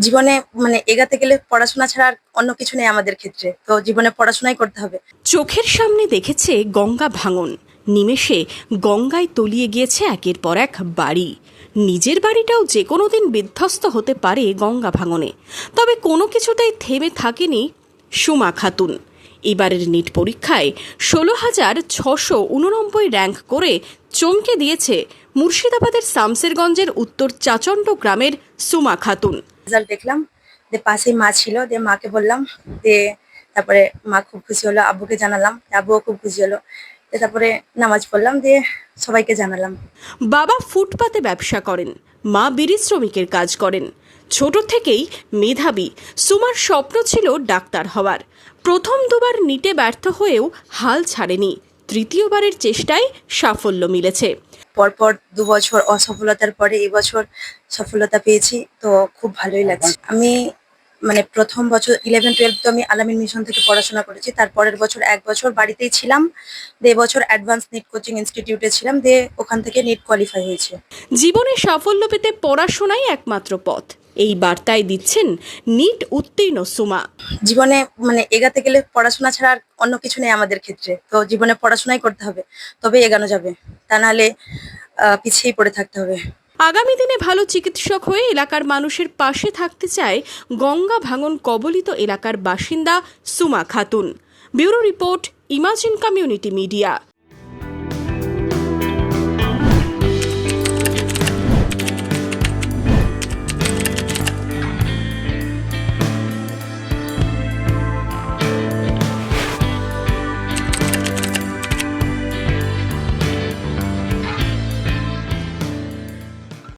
জীবনে এগাতে গেলে পড়াশোনা ছাড়া আর অন্য কিছু নেই আমাদের ক্ষেত্রে, তো জীবনে পড়াশোনাই করতে হবে। চোখের সামনে দেখেছে গঙ্গা ভাঙন, নিমেষে গঙ্গায় তলিয়ে গিয়েছে একের পর এক বাড়ি। নিজের বাড়িটাও যে কোনো দিন বিধ্বস্ত হতে পারে গঙ্গা ভাঙনে। তবে কোনো কিছুতেই থেমে থাকেনি সুমা খাতুন। এবারের নিট পরীক্ষায় 16,689 র্যাঙ্ক করে চমকে দিয়েছে মুর্শিদাবাদের শামসেরগঞ্জের উত্তর চাচণ্ড গ্রামের সুমা খাতুন। রেজাল্ট দেখলাম, পাশেই মা ছিল, মাকে বললাম, তারপরে মা খুব খুশি হলো, আব্বুকে জানালাম, আব্বুও খুব খুশি হলো, তারপরে নামাজ পড়লাম, সবাইকে জানালাম। বাবা ফুটপাতে ব্যবসা করেন, মা বিড়ি শ্রমিকের কাজ করেন। ছোট থেকেই মেধাবী সুমার স্বপ্ন ছিল ডাক্তার হওয়ার। প্রথম দুবার নিটে ব্যর্থ হয়েও হাল ছাড়েনি। তৃতীয়বারের চেষ্টায় সাফল্য মিলেছে। পরপর 2 বছর অসফলতার পরে এবছর সফলতা পেয়েছি, তো খুব ভালোই লাগছে। আমি প্রথম বছর 11-12 তো আমি আলামিন মিশন থেকে পড়াশোনা করেছি। তারপরের বছর 1 বছর বাড়িতেই ছিলাম, এবছর অ্যাডভান্স নিট কোচিং ইনস্টিটিউটে ছিলাম, ওখান থেকে নিট কোয়ালিফাই হয়েছে। জীবনে সাফল্য পেতে পড়াশোনাই একমাত্র পথ, এই বার্তায় দিচ্ছেন নিট উত্তীর্ণ সুমা। জীবনে এগাতে গেলে পড়াশোনা ছাড়া আর অন্য কিছু নেই আমাদের ক্ষেত্রে, তো জীবনে পড়াশোনাই করতে হবে, তবে এগানো যাবে, তা নাহলে পিছিয়েই পড়ে থাকতে হবে। আগামী দিনে ভালো চিকিৎসক হয়ে এলাকার মানুষের পাশে থাকতে চায় গঙ্গা ভাঙন কবলিত এলাকার বাসিন্দা Suma Khatun. Bureau report, imagine community media.